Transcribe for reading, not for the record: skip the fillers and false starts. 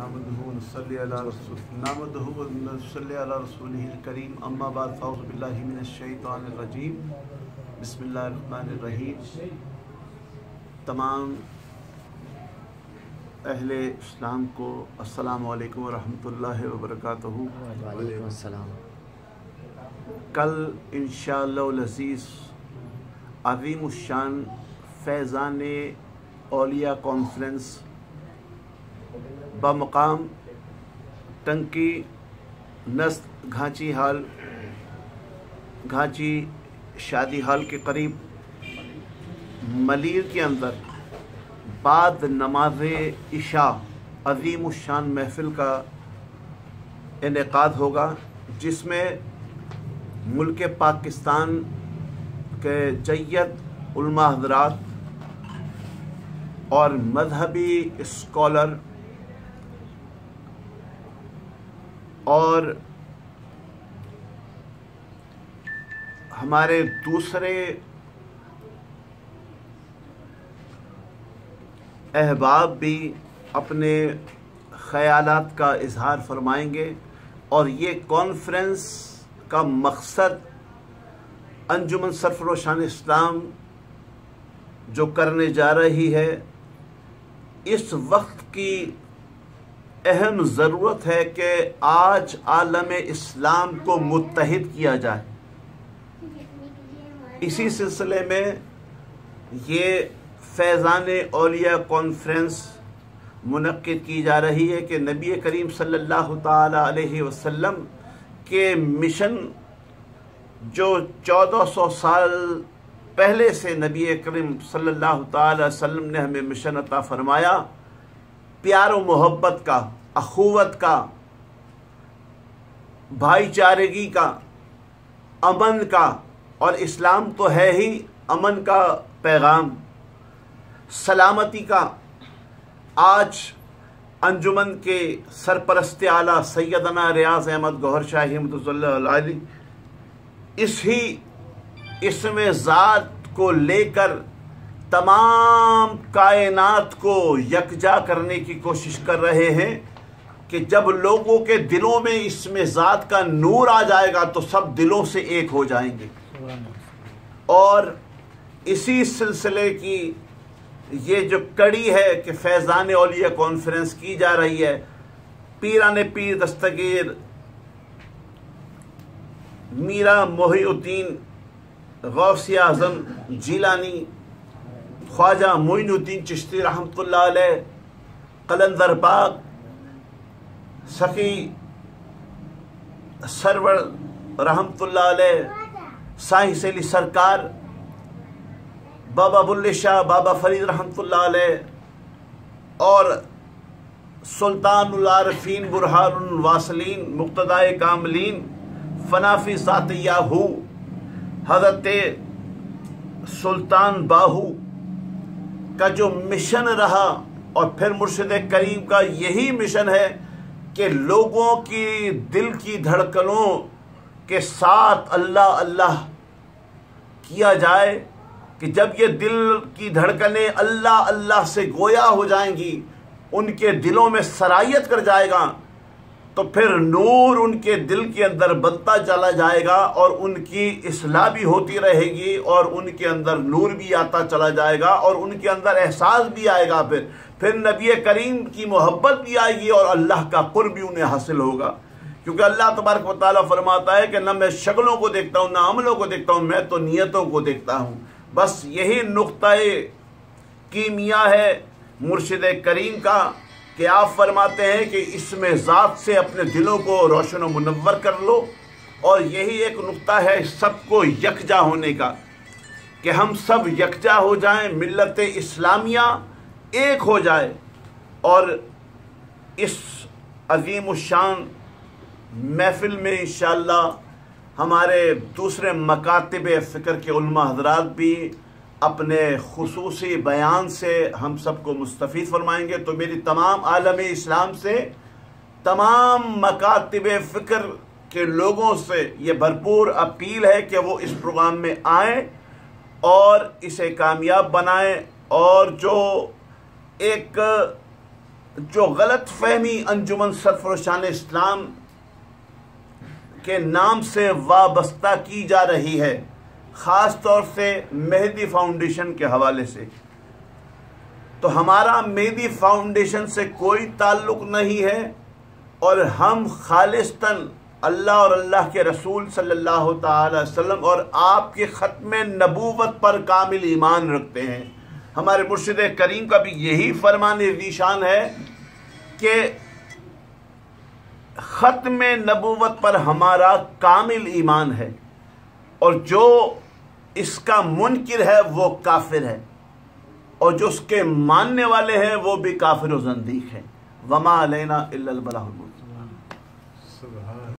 नहमदुहु व नसल्ली अला रसूलिहिल करीम अम्मा बाद फ़अऊज़ु बिल्लाहि मिनश शैतानिर रजीम बिस्मिल्लाहिर रहमानिर रहीम। तमाम अहले इस्लाम को अस्सलामु अलैकुम व रहमतुल्लाहि व बरकातुहू। वालेकुम अस्सलाम। कल इंशाअल्लाहुल अज़ीज़ अज़ीमुश्शान फैज़ान औलिया कॉन्फ्रेंस बमकाम टंकी नस्त घांची शादी हाल के करीब मलीर के अंदर बाद नमाज इशा अज़ीमुश्शान महफ़िल का इनेकाद होगा, जिसमें मुल्क पाकिस्तान के जय्यद उलमा हज़रात और मजहबी स्कॉलर और हमारे दूसरे अहबाब भी अपने ख़यालात का इजहार फरमाएंगे। और ये कॉन्फ्रेंस का मकसद अंजुमन सरफरोशान इस्लाम जो करने जा रही है, इस वक्त की अहम ज़रूरत है कि आज आलम इस्लाम को मुत्तहिद किया जाए। इसी सिलसिले में ये फैज़ान औलिया कॉन्फ्रेंस मुनक्किद की जा रही है कि नबी करीम सल्लल्लाहु ताला अलैहि वसल्लम के मिशन जो 1400 साल पहले से नबी करीम सल्लल्लाहु ताला अलैहि वसल्लम ने हमें मिशन अता फरमाया, प्यार और मोहब्बत का, अखुवत का, भाईचारगी का, अमन का, और इस्लाम तो है ही अमन का पैगाम, सलामती का। आज अंजुमन के सरपरस्त आला सैयदना रियाज अहमद गौहर शाही रहमतुल्लाह अलैह इसमें ज़ात को लेकर तमाम कायनात को यकजा करने की कोशिश कर रहे हैं कि जब लोगों के दिलों में इसमें ज़ात का नूर आ जाएगा तो सब दिलों से एक हो जाएंगे। और इसी सिलसिले की ये जो कड़ी है कि फैज़ान औलिया कॉन्फ्रेंस की जा रही है, पीराने पीर दस्तगीर मीरा मोहिउद्दीन गौसे आज़म जीलानी, ख्वाजा मोइनुद्दीन चिश्ती रहमतुल्लाह अलैह, कलंदर बाग सखी सरवर रहमतुल्लाह अलैह, साहिब सेली सरकार, बाबा बुल्ले शाह, बाबा फरीद रहमतुल्लाह अलैह और सुल्तानुल आरिफीन बुरहानुल वासिलीन मुक्तदाए कामलीन फनाफी ज़ातियाहू हज़रत सुल्तान बाहू का जो मिशन रहा, और फिर मुर्शिद करीम का यही मिशन है कि लोगों की दिल की धड़कनों के साथ अल्लाह अल्लाह किया जाए, कि जब ये दिल की धड़कनें अल्लाह अल्लाह से गोया हो जाएंगी, उनके दिलों में सरायत कर जाएगा, तो फिर नूर उनके दिल के अंदर बनता चला जाएगा और उनकी इस्लाह भी होती रहेगी और उनके अंदर नूर भी आता चला जाएगा और उनके अंदर एहसास भी आएगा। फिर नबी करीम की मोहब्बत भी आएगी और अल्लाह का कुर्ब भी उन्हें हासिल होगा। क्योंकि अल्लाह तबारक व तआला फरमाता है कि न मैं शक्लों को देखता हूँ, न अमलों को देखता हूँ, मैं तो नियतों को देखता हूँ। बस यही नुक्ता-ए कीमिया है मुर्शिद करीम का कि आप फरमाते हैं कि इसमें ज़ात से अपने दिलों को रोशन व मुनव्वर कर लो। और यही एक नुक्ता है सबको यकजा होने का, कि हम सब यकजा हो जाएं, मिल्लत इस्लामिया एक हो जाए और इस अज़ीमुश्शान महफ़िल में इंशाअल्लाह हमारे दूसरे मकातिब फ़िक्र के उलमा हज़रात भी अपने खुसूसी बयान से हम सबको मुस्तफ़ीद फरमाएंगे। तो मेरी तमाम आलम इस्लाम से, तमाम मकातिब फ़िक्र के लोगों से ये भरपूर अपील है कि वो इस प्रोग्राम में आएँ और इसे कामयाब बनाएं। और जो एक جو غلط فہمی انجمن سرفروشان اسلام کے نام سے وابستہ کی جا رہی ہے، خاص طور سے مہدی فاؤنڈیشن کے حوالے سے، تو ہمارا مہدی فاؤنڈیشن سے کوئی تعلق نہیں ہے، اور ہم خالصتاً اللہ اور اللہ کے رسول صلی اللہ تعالی وسلم اور آپ کے ختم نبوت پر کامل ایمان رکھتے ہیں۔ ہمارے مرشد کریم کا بھی یہی فرمان ذیشان ہے کہ ختم نبوت پر ہمارا کامل ایمان ہے، اور جو اس کا منکر ہے وہ کافر ہے، اور جو اس کے ماننے والے ہیں وہ بھی کافر و زندیق ہیں۔ وما علینا الا البلاغ المبین۔